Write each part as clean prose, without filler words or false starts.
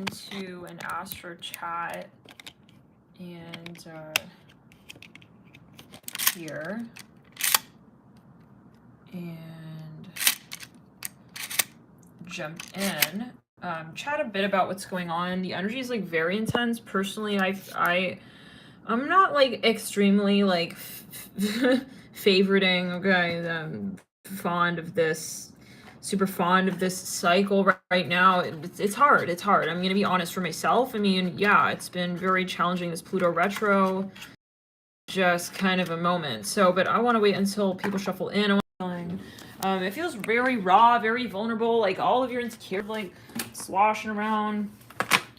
into an Astro chat and here and jump in, chat a bit about what's going on. The energy is like very intense. Personally, I'm not like extremely like favoriting, okay, fond of this, super fond of this cycle right now. It's hard. I'm gonna be honest for myself. I mean, yeah, it's been very challenging, this Pluto retro, just kind of a moment. So, but I want to wait until people shuffle in. It feels very raw, very vulnerable, like all of your insecure, like sloshing around,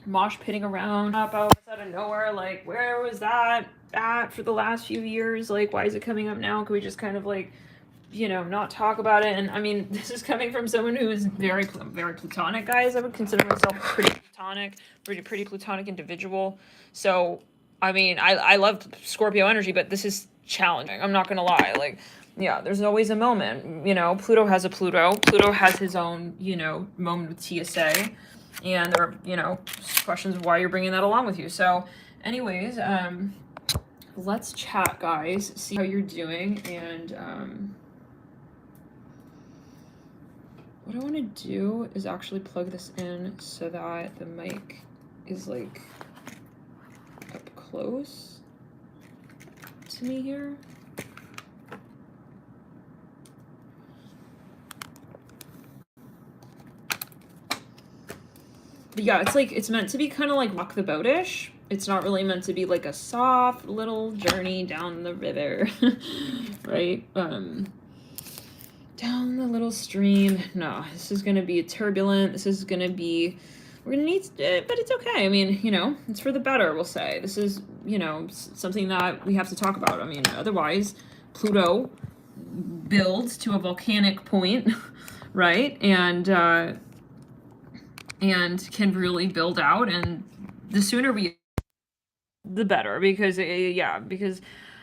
mosh pitting around, up out of nowhere. Like, where was that at for the last few years? Like, why is it coming up now? Can we just kind of like, you know, not talk about it? And I mean, this is coming from someone who is very platonic, guys. I would consider myself pretty platonic individual. So, I mean, I love Scorpio energy, but this is challenging. I'm not gonna lie. Like, yeah, there's always a moment. You know, Pluto has a Pluto. Pluto has his own, you know, moment with TSA. And there are, you know, questions of why you're bringing that along with you. So, anyways, let's chat, guys. See how you're doing. And what I want to do is actually plug this in so that the mic is like up close to me here. But yeah, it's like, it's meant to be kind of like rock the boat-ish. It's not really meant to be like a soft little journey down the river, right? Down the little stream. No, this is going to be turbulent. This is going to be, we're going to need, but it's okay. I mean, you know, it's for the better, we'll say. This is, you know, something that we have to talk about. I mean, otherwise, Pluto builds to a volcanic point, right? And can really build out, and the sooner we, the better, because because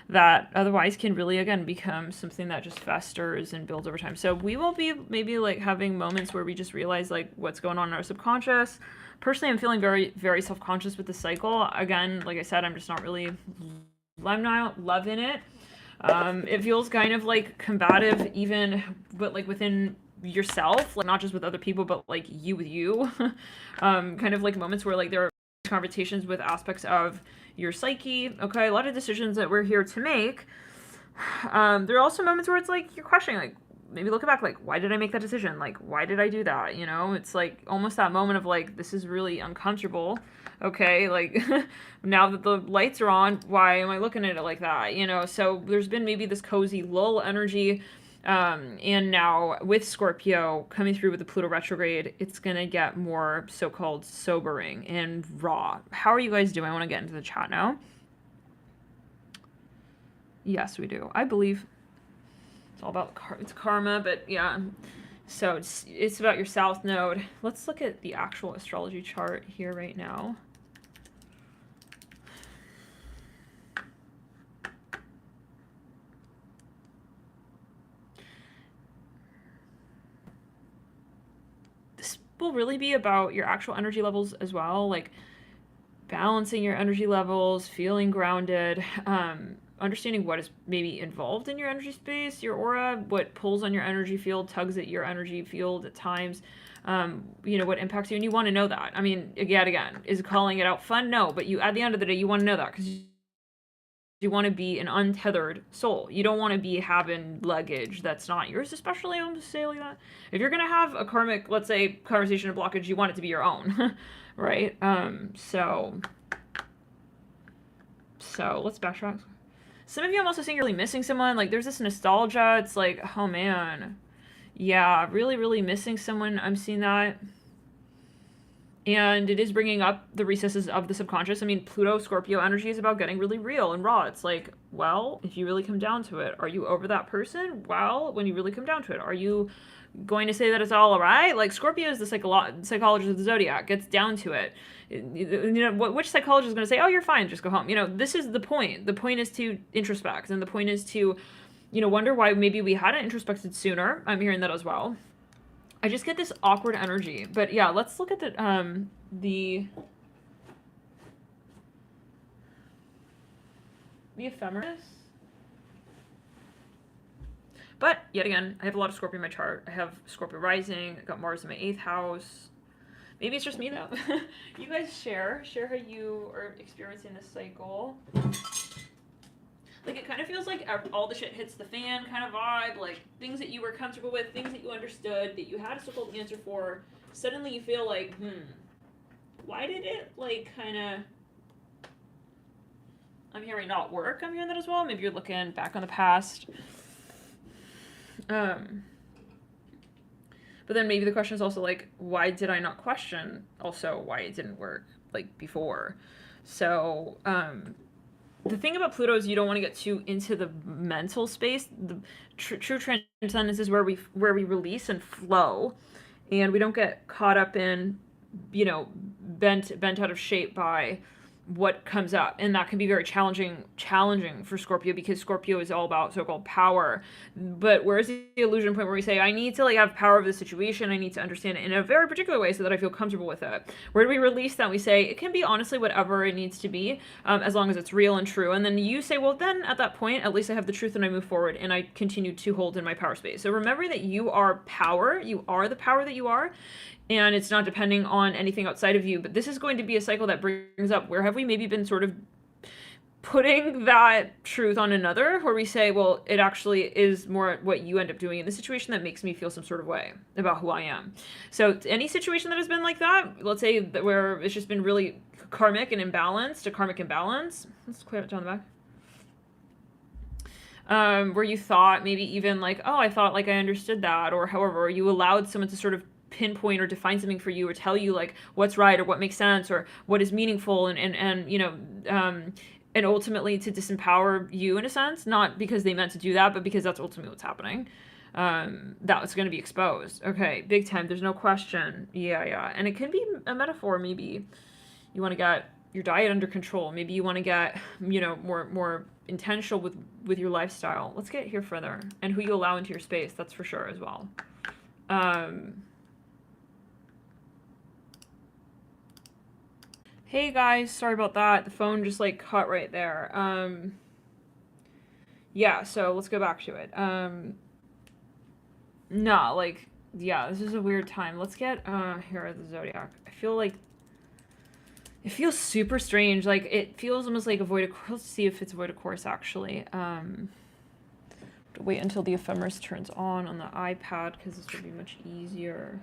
that otherwise can really, again, become something that just festers and builds over time. So we will be maybe like having moments where we just realize like what's going on in our subconscious. Personally, I'm feeling very self-conscious with the cycle. Again, like I said, I'm not loving it. It feels kind of like combative, even, but like within yourself, like not just with other people, but like you with you. Kind of like moments where like there are conversations with aspects of your psyche. Okay, a lot of decisions that we're here to make. There are also moments where it's like you're questioning, like maybe looking back, like why did I make that decision? Like why did I do that? You know, it's like almost that moment of like, this is really uncomfortable. Okay, like now that the lights are on, why am I looking at it like that? You know, so there's been maybe this cozy lull energy. And now with Scorpio coming through with the Pluto retrograde, it's going to get more so-called sobering and raw. How are you guys doing? I want to get into the chat now. Yes, we do. I believe it's all about it's karma, but yeah. So it's about your South Node. Let's look at the actual astrology chart here right now. Will really be about your actual energy levels as well, like balancing your energy levels, feeling grounded, understanding what is maybe involved in your energy space, your aura, what pulls on your energy field, tugs at your energy field at times, you know, what impacts you, and you want to know that. I mean, again, is calling it out fun? No, but you, at the end of the day, you want to know that because you want to be an untethered soul. You don't want to be having luggage that's not yours, especially, I'm just saying like that. If you're going to have a karmic, let's say, conversation or blockage, you want it to be your own, right? So let's backtrack. Some of you, I'm also seeing you're really missing someone. Like, there's this nostalgia. It's like, oh man, yeah, really missing someone. I'm seeing that. And it is bringing up the recesses of the subconscious. I mean, Pluto, Scorpio energy is about getting really real and raw. It's like, well, if you really come down to it, are you over that person? Well, when you really come down to it, are you going to say that it's all right? Like, Scorpio is the psychologist of the zodiac, gets down to it. You know, which psychologist is going to say, oh, you're fine, just go home? You know, this is the point. The point is to introspect, and the point is to, you know, wonder why maybe we hadn't introspected sooner. I'm hearing that as well. I just get this awkward energy. But yeah, let's look at the ephemeris. But yet again, I have a lot of Scorpio in my chart. I have Scorpio rising. I got Mars in my 8th house. Maybe it's just me though. You guys share how you are experiencing this cycle. Like, it kind of feels like all the shit hits the fan kind of vibe. Like, things that you were comfortable with, things that you understood, that you had a so-called answer for. Suddenly you feel like, why did it, like, kind of... I'm hearing not work. I'm hearing that as well. Maybe you're looking back on the past. But then maybe the question is also, like, why did I not question also why it didn't work, like, before? So, the thing about Pluto is you don't want to get too into the mental space. The true transcendence is where we release and flow, and we don't get caught up in, you know, bent out of shape by what comes up. And that can be very challenging for Scorpio, because Scorpio is all about so-called power. But where's the illusion point where we say, I need to, like, have power of the situation, I need to understand it in a very particular way so that I feel comfortable with it? Where do we release that? We say it can be honestly whatever it needs to be, as long as it's real and true. And then you say, well, then at that point, at least I have the truth and I move forward and I continue to hold in my power space. So remember that you are power. You are the power that you are. And it's not depending on anything outside of you. But this is going to be a cycle that brings up, where have we maybe been sort of putting that truth on another, where we say, well, it actually is more what you end up doing in the situation that makes me feel some sort of way about who I am. So any situation that has been like that, let's say that where it's just been really karmic and imbalanced, a karmic imbalance. Let's clear it down the back. Where you thought maybe even like, oh, I thought like I understood that, or however, you allowed someone to sort of pinpoint or define something for you, or tell you like what's right or what makes sense or what is meaningful, and you know, and ultimately to disempower you in a sense, not because they meant to do that, but because that's ultimately what's happening. That's going to be exposed. Okay, big time. There's no question. Yeah. And it can be a metaphor. Maybe you want to get your diet under control. Maybe you want to get, you know, more intentional with your lifestyle. Let's get here further, and who you allow into your space. That's for sure as well. Hey guys, sorry about that. The phone just like cut right there. Yeah, so let's go back to it. No, like, yeah, this is a weird time. Let's get, here, the Zodiac. I feel like, it feels super strange. Like, it feels almost like a void of course. Let's see if it's a void of course, actually. Wait until the ephemeris turns on the iPad, because this will be much easier.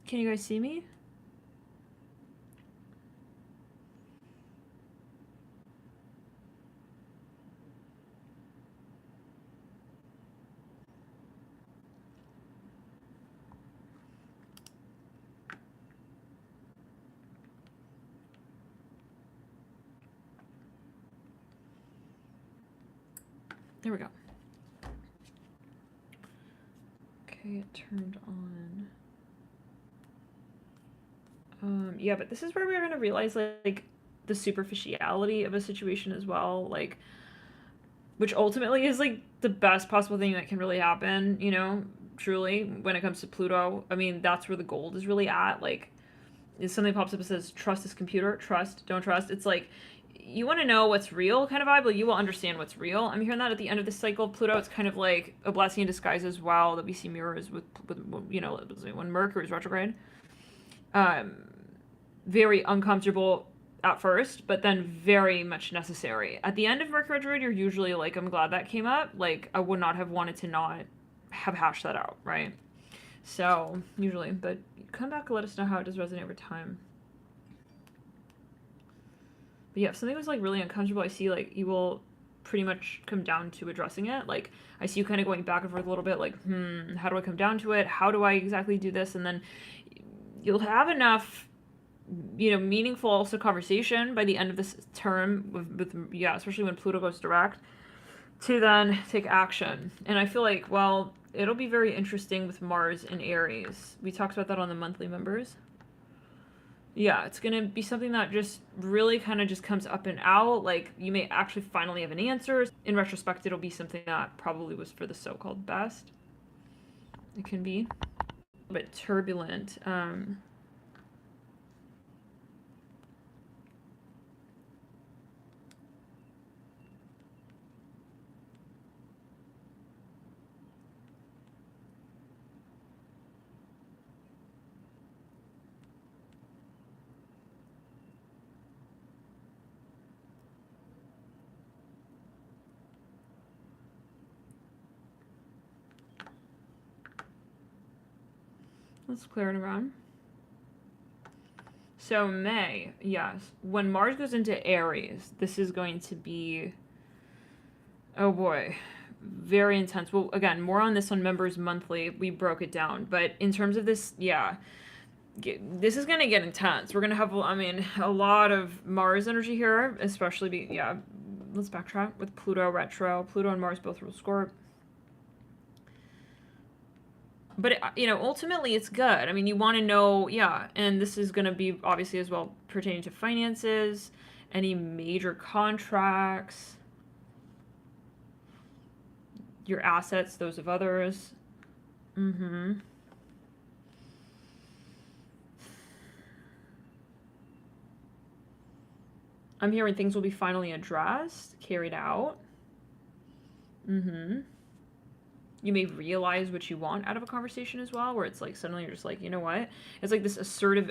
Can you guys see me? There we go. Okay, it turned on. Yeah, but this is where we're gonna realize like the superficiality of a situation as well, like, which ultimately is like the best possible thing that can really happen, you know, truly, when it comes to Pluto. I mean, that's where the gold is really at. Like, if something pops up and says, trust this computer, trust, don't trust, it's like, you want to know what's real kind of vibe, like you will understand what's real. I'm hearing that at the end of the cycle of Pluto, it's kind of like a blessing in disguise as well, that we see mirrors with you know, when Mercury is retrograde. Very uncomfortable at first, but then very much necessary. At the end of Mercury retrograde, you're usually like, I'm glad that came up. Like, I would not have wanted to not have hashed that out, right? So, usually, but come back and let us know how it does resonate over time. But yeah, if something was like really uncomfortable, I see like you will pretty much come down to addressing it. Like I see you kind of going back and forth a little bit, like, how do I come down to it? How do I exactly do this? And then you'll have enough, you know, meaningful also conversation by the end of this term with yeah, especially when Pluto goes direct, to then take action. And I feel like, well, it'll be very interesting with Mars in Aries. We talked about that on the monthly members. Yeah, it's going to be something that just really kind of just comes up and out. Like, you may actually finally have an answer. In retrospect, it'll be something that probably was for the so-called best. It can be a bit turbulent. Let's clear it around. So May, yes. When Mars goes into Aries, this is going to be, oh boy, very intense. Well, again, more on this on Members Monthly. We broke it down. But in terms of this, yeah, this is going to get intense. We're going to have, I mean, a lot of Mars energy here, especially, yeah, let's backtrack with Pluto retro. Pluto and Mars both rule Scorp. But, you know, ultimately it's good. I mean, you want to know, yeah, and this is going to be obviously as well pertaining to finances, any major contracts, your assets, those of others. I'm hearing things will be finally addressed, carried out. You may realize what you want out of a conversation as well, where it's like suddenly you're just like, you know what? It's like this assertive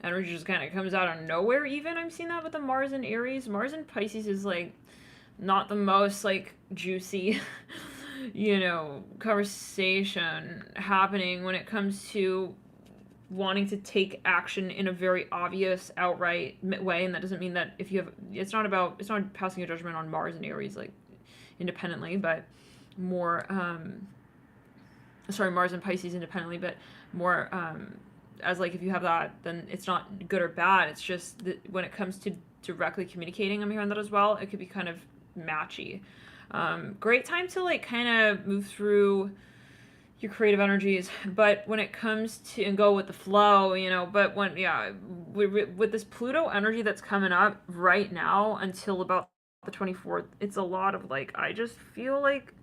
energy just kind of comes out of nowhere even. I'm seeing that with the Mars and Aries. Mars and Pisces is like not the most like juicy, you know, conversation happening when it comes to wanting to take action in a very obvious, outright way. And that doesn't mean that if you have, it's not passing a judgment on Mars and Aries like independently, but more Mars and Pisces independently, but more as like if you have that, then it's not good or bad. It's just that when it comes to directly communicating, I'm hearing that as well, it could be kind of matchy. Great time to like kind of move through your creative energies, but when it comes to and go with the flow, you know, but when with this Pluto energy that's coming up right now until about the 24th, it's a lot of like, I just feel like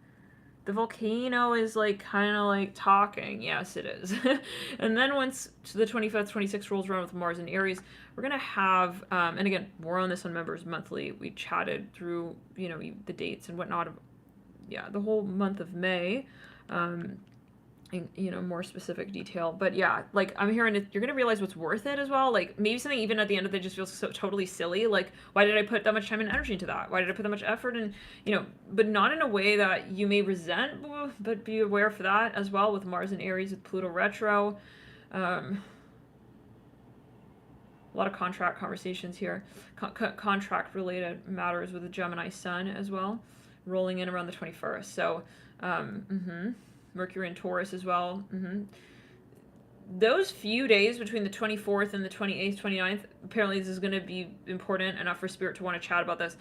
the volcano is like kind of like talking. Yes, it is. And then once the 25th, 26th rolls around with Mars and Aries, we're going to have, and again, more on this on Members Monthly. We chatted through, you know, the dates and whatnot of, yeah, the whole month of May. In, you know, more specific detail. But yeah, like I'm hearing it, you're going to realize what's worth it as well. Like maybe something even at the end of it just feels so totally silly. Like, why did I put that much time and energy into that? Why did I put that much effort? And, you know, but not in a way that you may resent, but be aware for that as well with Mars and Aries, with Pluto retro. A lot of contract conversations here. Contract related matters with the Gemini sun as well, rolling in around the 21st. So, Mercury and Taurus as well. Those few days between the 24th and the 28th, 29th, apparently this is going to be important enough for Spirit to want to chat about this.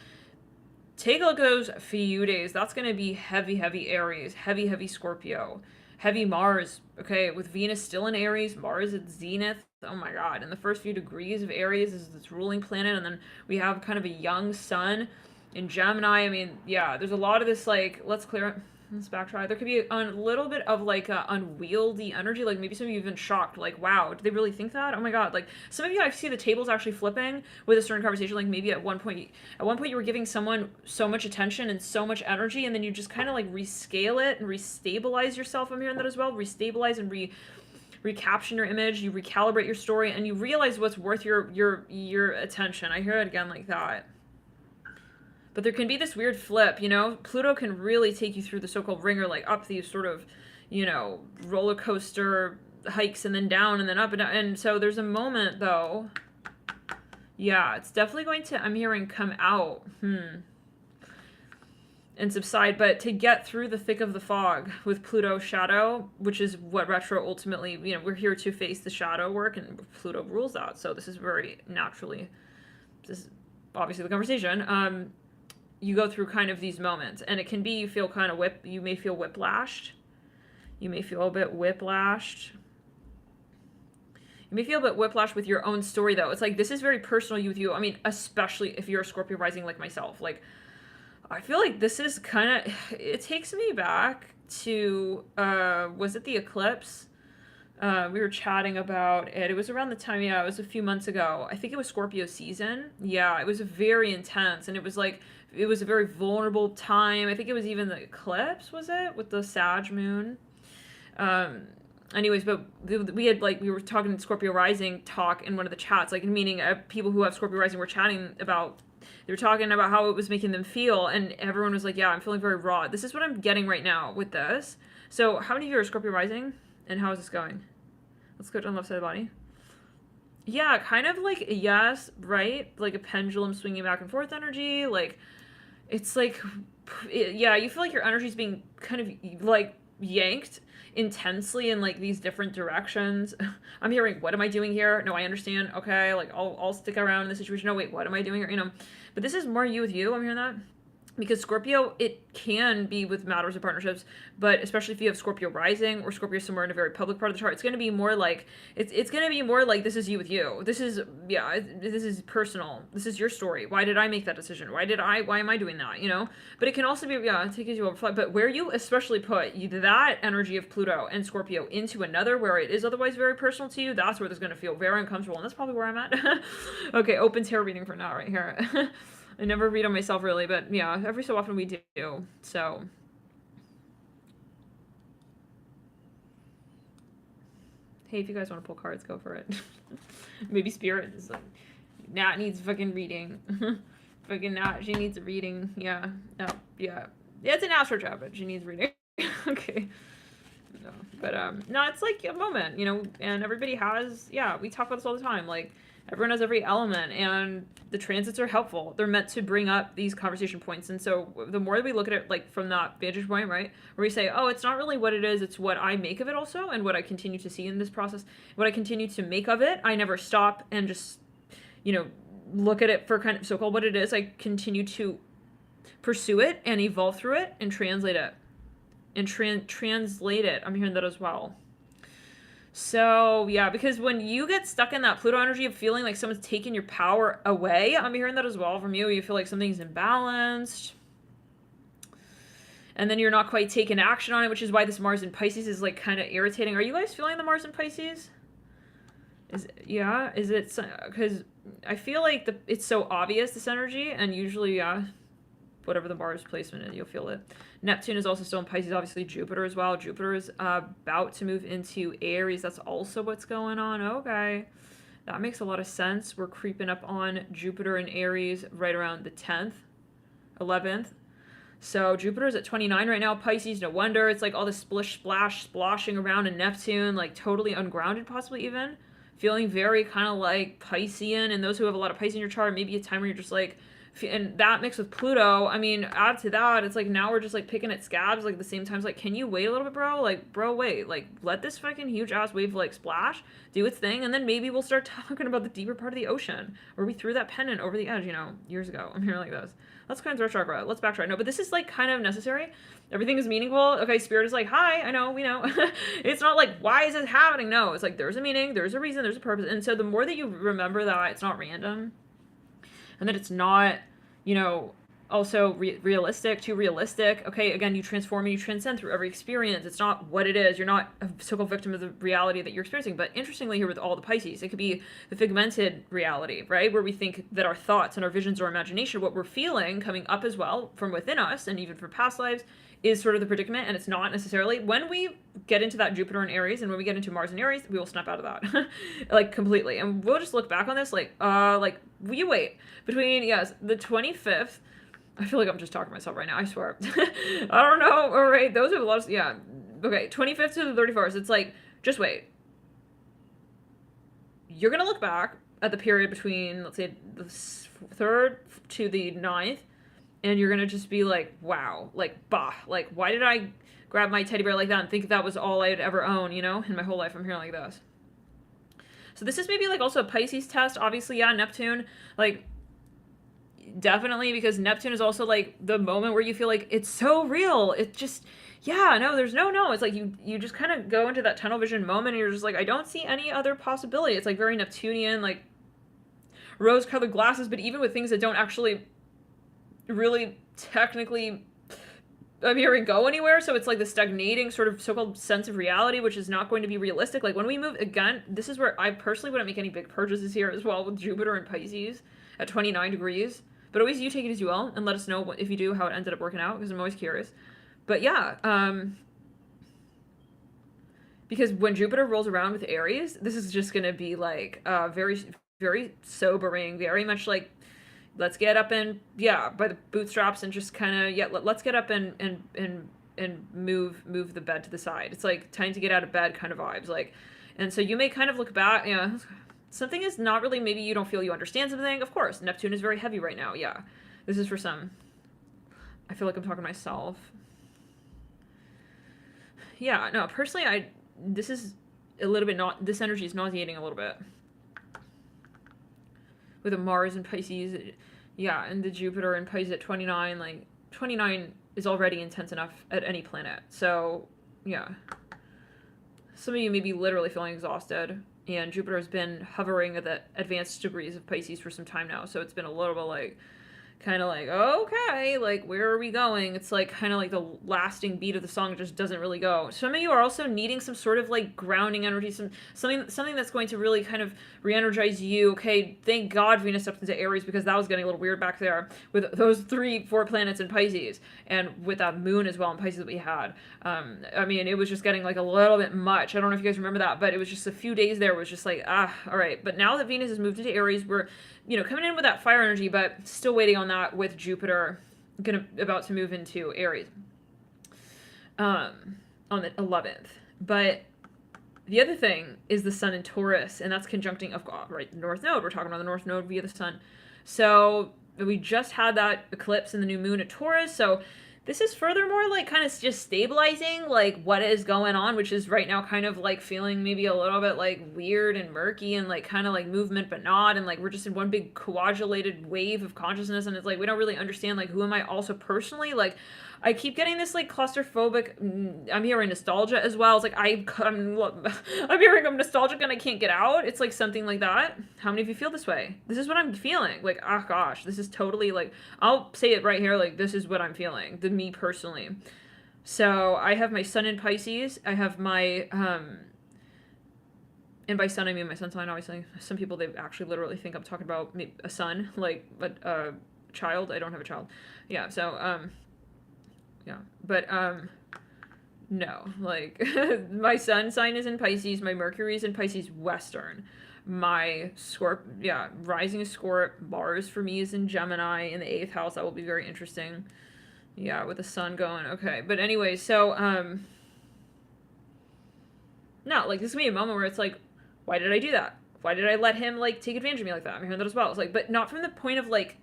Take a look at those few days. That's going to be heavy Aries, heavy Scorpio, heavy Mars, okay, with Venus still in Aries, Mars at zenith. Oh my God. And the first few degrees of Aries is this ruling planet. And then we have kind of a young sun in Gemini. I mean, yeah, there's a lot of this, like, let's backtrack. There could be a little bit of like unwieldy energy. Like maybe some of you have been shocked. Like, wow, did they really think that? Oh my God. Like some of you, I see the tables actually flipping with a certain conversation. Like maybe at one point you were giving someone so much attention and so much energy, and then you just kind of like rescale it and restabilize yourself. I'm hearing that as well. Restabilize and recaption your image. You recalibrate your story, and you realize what's worth your attention. I hear it again like that. But there can be this weird flip, you know? Pluto can really take you through the so-called ringer, like up these sort of, you know, roller coaster hikes and then down and then up and down. And so there's a moment though. Yeah, it's definitely going to, I'm hearing, come out. And subside, but to get through the thick of the fog with Pluto shadow, which is what retro ultimately, you know, we're here to face the shadow work, and Pluto rules that. So this is very naturally, this is obviously the conversation. You go through kind of these moments, and it can be, you feel kind of you may feel whiplashed. You may feel a bit whiplashed. You may feel a bit whiplash with your own story, though. It's like, this is very personal with you. I mean, especially if you're a Scorpio rising like myself. Like, I feel like this is kind of, it takes me back to, was it the eclipse? We were chatting about it. It was around the time, yeah, it was a few months ago. I think it was Scorpio season. Yeah, it was very intense. And it was like, it was a very vulnerable time. I think it was even the eclipse, was it? With the Sag moon. Anyways, but we had, like, we were talking Scorpio rising talk in one of the chats, like, meaning people who have Scorpio rising were chatting about, they were talking about how it was making them feel, and everyone was like, yeah, I'm feeling very raw. This is what I'm getting right now with this. So how many of you are Scorpio rising, and how is this going? Let's go to the left side of the body. Yeah, kind of like, yes, right? Like a pendulum swinging back and forth energy. Like, it's like, yeah, you feel like your energy is being kind of, like, yanked intensely in, like, these different directions. I'm hearing, what am I doing here? No, I understand. Okay, like, I'll stick around in this situation. No, wait, what am I doing here? You know, but this is more you with you. I'm hearing that. Because Scorpio, it can be with matters of partnerships, but especially if you have Scorpio rising or Scorpio somewhere in a very public part of the chart, it's going to be more like, it's going to be more like, this is you with you. This is, yeah, this is personal. This is your story. Why did I make that decision? Why am I doing that? You know, but it can also be, yeah, it takes you over, but where you especially put that energy of Pluto and Scorpio into another, where it is otherwise very personal to you, that's where it's going to feel very uncomfortable. And that's probably where I'm at. Okay. Open tarot reading for now right here. I never read on myself really, but yeah, every so often we do. So hey, if you guys want to pull cards, go for it. Maybe Spirit is like, Nat needs fucking reading. Fucking Nat, she needs a reading. Yeah. No, yeah. Yeah, it's an Astro job, but she needs reading. Okay. No, but no, it's like a moment, you know, and everybody has, yeah, we talk about this all the time, like, everyone has every element, and the transits are helpful. They're meant to bring up these conversation points. And so the more that we look at it, like, from that vantage point, right, where we say, oh, it's not really what it is, it's what I make of it also, and what I continue to see in this process, what I continue to make of it. I never stop and just, you know, look at it for kind of so-called what it is. I continue to pursue it and evolve through it and translate it. And translate it. I'm hearing that as well. So, yeah, because when you get stuck in that Pluto energy of feeling like someone's taking your power away, I'm hearing that as well from you. You feel like something's imbalanced. And then you're not quite taking action on it, which is why this Mars in Pisces is, like, kind of irritating. Are you guys feeling the Mars in Pisces? Is it, because I feel like it's so obvious, this energy, and usually, yeah, whatever the Mars placement is, you'll feel it. Neptune is also still in Pisces, obviously Jupiter as well. Jupiter is about to move into Aries. That's also what's going on. Okay. That makes a lot of sense. We're creeping up on Jupiter in Aries right around the 10th, 11th. So Jupiter's at 29 right now. Pisces, no wonder. It's like all this splish, splash, splashing around in Neptune, like totally ungrounded possibly even. Feeling very kind of like Piscean, and those who have a lot of Pisces in your chart, maybe a time where you're just like, and that mixed with Pluto, I mean, add to that, it's like now we're just like picking at scabs, like at the same time, it's like, can you wait a little bit, bro? Like, bro, wait, like, let this fucking huge ass wave like splash, do its thing, and then maybe we'll start talking about the deeper part of the ocean, where we threw that pennant over the edge, you know, years ago. I'm here like this. Let's kind of throw chakra. Let's backtrack. No, but this is like kind of necessary. Everything is meaningful. Okay, Spirit is like, hi, I know, we know. It's not like, why is this happening? No, it's like, there's a meaning, there's a reason, there's a purpose. And so the more that you remember that it's not random, and that it's not, you know, also realistic, too realistic. Okay, again, you transform and you transcend through every experience. It's not what it is. You're not a so-called victim of the reality that you're experiencing. But interestingly here with all the Pisces, it could be the figmented reality, right? Where we think that our thoughts and our visions or imagination, what we're feeling coming up as well from within us, and even from past lives, is sort of the predicament, and it's not necessarily. When we get into that Jupiter and Aries, and when we get into Mars and Aries, we will snap out of that, like, completely. And we'll just look back on this, like, you wait. Between, yes, the 25th, I feel like I'm just talking to myself right now, I swear. I don't know, all right, those are a lot of, yeah, okay, 25th to the 31st, it's like, just wait. you're going to look back at the period between, let's say, the 3rd to the 9th, and you're going to just be like, wow, like, bah, like, why did I grab my teddy bear like that and think that was all I'd ever own, you know? In my whole life, I'm hearing like this. So this is maybe like also a Pisces test. Obviously, yeah, Neptune, like, definitely, because Neptune is also like the moment where you feel like it's so real. It just, yeah, no, there's no. It's like you just kind of go into that tunnel vision moment and you're just like, I don't see any other possibility. It's like very Neptunian, like rose-colored glasses, but even with things that don't actually really technically appear and go anywhere. So it's like the stagnating sort of so-called sense of reality, which is not going to be realistic. Like when we move, again, this is where I personally wouldn't make any big purchases here as well with Jupiter and Pisces at 29 degrees. But always you take it as you will and let us know if you do how it ended up working out, because I'm always curious. But yeah, because when Jupiter rolls around with Aries, this is just going to be like very, very sobering, very much like, let's get up and, yeah, by the bootstraps and just kind of, yeah, let's get up and move the bed to the side. It's like time to get out of bed kind of vibes. Like, and so you may kind of look back, you know, something is not really, maybe you don't feel you understand something. Of course, Neptune is very heavy right now. Yeah, this is for some. I feel like I'm talking to myself. Yeah, no, personally, this is a little bit this energy is nauseating a little bit. With a Mars and Pisces, yeah, and the Jupiter and Pisces at 29, like, 29 is already intense enough at any planet. So, yeah. Some of you may be literally feeling exhausted, and Jupiter has been hovering at the advanced degrees of Pisces for some time now, so it's been a little bit like, kind of like, okay, like, where are we going? It's like kind of like the lasting beat of the song just doesn't really go. Some of you are also needing some sort of like grounding energy, something that's going to really kind of re-energize you. Okay, thank God Venus stepped into Aries, because that was getting a little weird back there with those 3-4 planets in Pisces, and with that moon as well in Pisces that we had. I mean, it was just getting like a little bit much. I don't know if you guys remember that, but it was just a few days there was just like, all right. But now that Venus has moved into Aries, we're, you know, coming in with that fire energy, but still waiting on that with Jupiter about to move into Aries on the 11th. But the other thing is the Sun in Taurus, and that's conjuncting, of course, right, the North Node. We're talking about the North Node via the Sun. So we just had that eclipse in the new moon at Taurus, so this is furthermore like kind of just stabilizing like what is going on, which is right now kind of like feeling maybe a little bit like weird and murky and like kind of like movement but not, and like we're just in one big coagulated wave of consciousness, and it's like we don't really understand like who am I also personally. Like I keep getting this like claustrophobic, I'm hearing nostalgia as well. It's like I'm hearing I'm nostalgic and I can't get out. It's like something like that. How many of you feel this way? This is what I'm feeling. Like, oh gosh, this is totally like, I'll say it right here. Like, this is what I'm feeling, me personally. So I have my Sun in Pisces. I have my, and by sun, I mean my sun sign, obviously. Some people, they actually literally think I'm talking about a son, like a child. I don't have a child. Yeah, so, yeah, but, no, like, my sun sign is in Pisces, my Mercury is in Pisces Western, my rising is Scorp, Mars for me is in Gemini, in the 8th house. That will be very interesting, yeah, with the sun going, okay, but anyway, so, no, like, this is gonna be a moment where it's like, why did I do that? Why did I let him, like, take advantage of me like that? I'm hearing that as well. It's like, but not from the point of, like,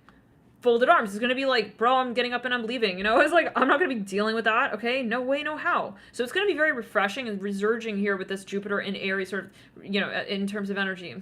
folded arms. It's gonna be like, bro, I'm getting up and I'm leaving, you know? It's like, I'm not gonna be dealing with that, okay? No way, no how. So it's gonna be very refreshing and resurging here with this Jupiter in Aries sort of, you know, in terms of energy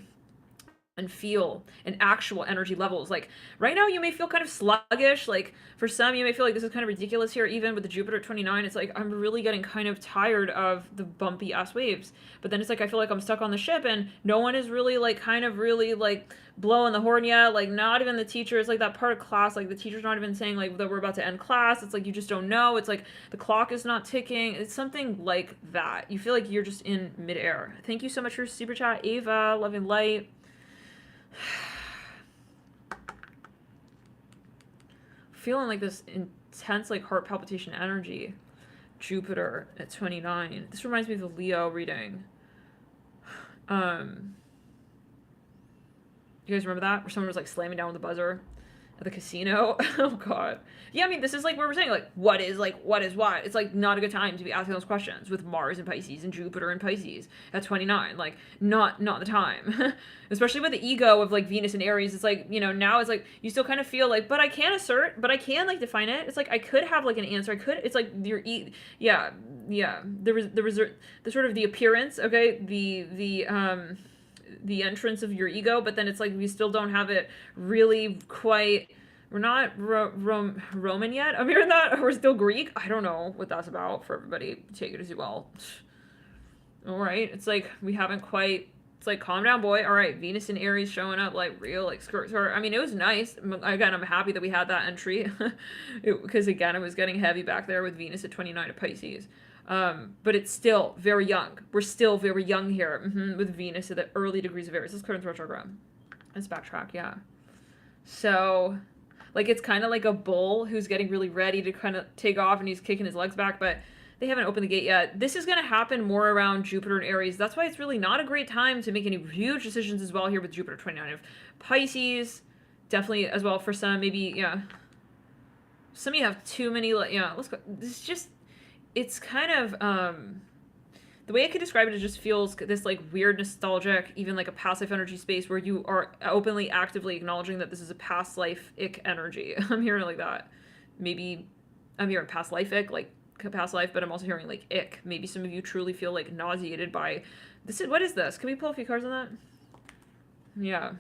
and feel and actual energy levels. Like right now you may feel kind of sluggish. Like for some you may feel like this is kind of ridiculous here, even with the Jupiter at 29. It's like I'm really getting kind of tired of the bumpy ass waves. But then it's like I feel like I'm stuck on the ship and no one is really like kind of really like blowing the horn yet. Like not even the teachers, like that part of class, like the teacher's not even saying like that we're about to end class. It's like you just don't know. It's like the clock is not ticking. It's something like that. You feel like you're just in midair. Thank you so much for your super chat, Ava. Love and light. Feeling like this intense like heart palpitation energy. Jupiter at 29. This reminds me of the Leo reading. You guys remember that? Where someone was like slamming down with a buzzer at the casino. Oh god. Yeah, I mean, this is like where we're saying, like, what is what? It's like not a good time to be asking those questions with Mars and Pisces and Jupiter and Pisces at 29. Like, not the time. Especially with the ego of like Venus and Aries. It's like, you know, now it's like you still kind of feel like, but I can assert, but I can like define it. It's like I could have like an answer. I could. It's like yeah, yeah. The sort of the appearance. Okay, the entrance of your ego, but then it's like we still don't have it really quite. We're not Roman yet. I'm hearing that. We're still Greek. I don't know what that's about for everybody. Take it as you will. All right. It's like we haven't quite. It's like, calm down, boy. All right. Venus and Aries showing up like real, like skirt. I mean, it was nice. Again, I'm happy that we had that entry because, again, it was getting heavy back there with Venus at 29 of Pisces. But it's still very young. We're still very young here with Venus at the early degrees of Aries. Let's clear into retrograde. Let's backtrack, yeah. So, like, it's kind of like a bull who's getting really ready to kind of take off and he's kicking his legs back, but they haven't opened the gate yet. This is going to happen more around Jupiter and Aries. That's why it's really not a great time to make any huge decisions as well here with Jupiter 29 of Pisces. Definitely as well for some, maybe, yeah. Some of you have too many, yeah, let's go. This is just, it's kind of, the way I could describe it, it just feels this like weird nostalgic, even like a past life energy space where you are openly, actively acknowledging that this is a past life-ic energy. I'm hearing like that. Maybe I'm hearing past life-ic, like past life, but I'm also hearing like ick. Maybe some of you truly feel like nauseated by this. What is this? Can we pull a few cards on that? Yeah.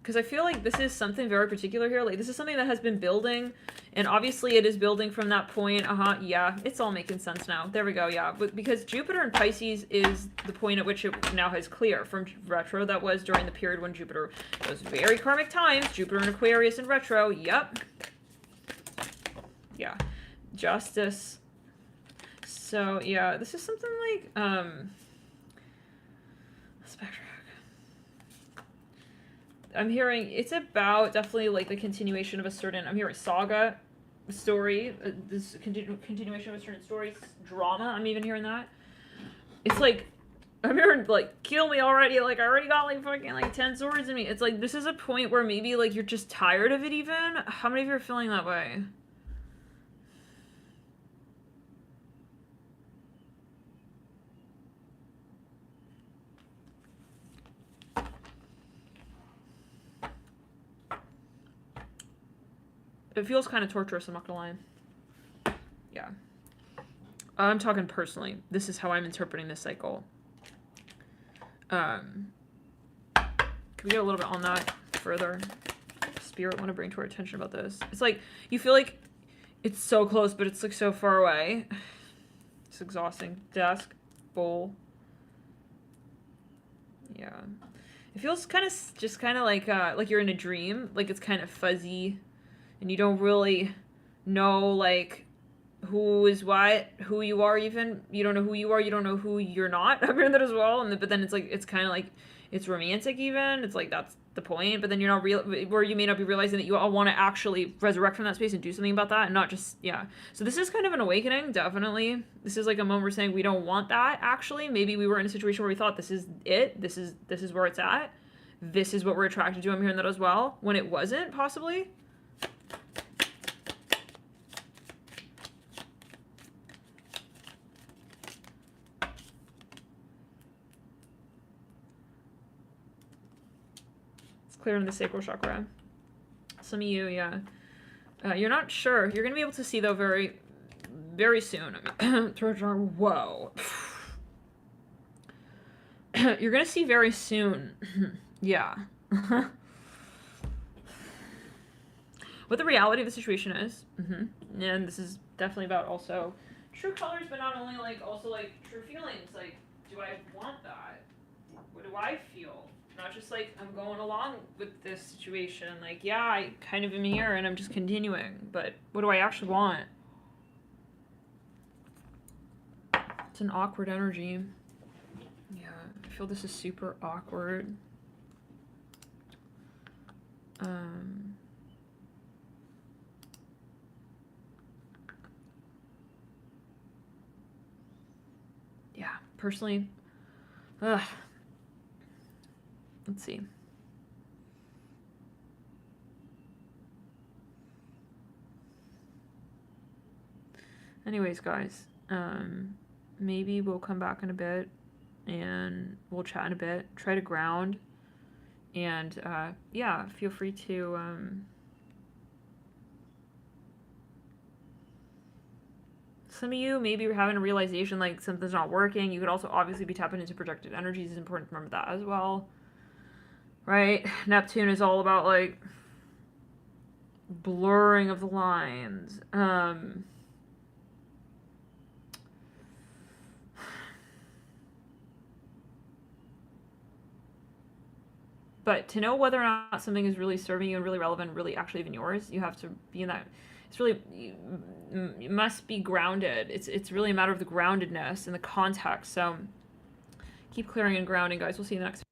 Because I feel like this is something very particular here. Like, this is something that has been building, and obviously it is building from that point. Yeah, it's all making sense now. There we go, yeah. But because Jupiter in Pisces is the point at which it now has clear from retro. That was during the period when Jupiter was very karmic times. Jupiter in Aquarius in retro, yep. Yeah, justice. So, yeah, this is something like, let's backtrack. I'm hearing it's about definitely like the continuation of a certain, I'm hearing saga story, this continuation of a certain story, drama. I'm even hearing that. It's like, I'm hearing like, kill me already. Like, I already got like fucking like 10 swords in me. It's like, this is a point where maybe like you're just tired of it even. How many of you are feeling that way? It feels kind of torturous, I'm not gonna lie. Yeah. I'm talking personally. This is how I'm interpreting this cycle. Can we get a little bit on that further? Spirit want to bring to our attention about this. It's like, you feel like it's so close, but it's like so far away. It's exhausting. Desk, bowl. Yeah. It feels kind of, just kind of like you're in a dream. Like, it's kind of fuzzy. And you don't really know, like, who is what, who you are even. You don't know who you are, you don't know who you're not. I'm hearing that as well. But then it's like, it's kind of like, it's romantic even. It's like, that's the point. But then you're not where you may not be realizing that you all want to actually resurrect from that space and do something about that and not just, yeah. So this is kind of an awakening, definitely. This is like a moment we're saying we don't want that, actually. Maybe we were in a situation where we thought this is it. This is where it's at. This is what we're attracted to. I'm hearing that as well. When it wasn't, possibly. Clearing the sacral chakra. Some of you, yeah. You're not sure. You're going to be able to see, though, very, very soon. Whoa. You're going to see very soon. Yeah. What the reality of the situation is. And this is definitely about also true colors, but not only, like, also, like, true feelings. Like, do I want that? What do I feel? Not just like, I'm going along with this situation. Like, yeah, I kind of am here and I'm just continuing. But what do I actually want? It's an awkward energy. Yeah, I feel this is super awkward. Yeah, personally, let's see. anyways, guys, maybe we'll come back in a bit and we'll chat in a bit, try to ground, and yeah, feel free to some of you maybe you're having a realization like something's not working. You could also obviously be tapping into projected energies. It's important to remember that as well, right? Neptune is all about like blurring of the lines. But to know whether or not something is really serving you and really relevant, really actually even yours, you have to be in that. It's really, you must be grounded. It's really a matter of the groundedness and the context. So keep clearing and grounding, guys. We'll see you in the next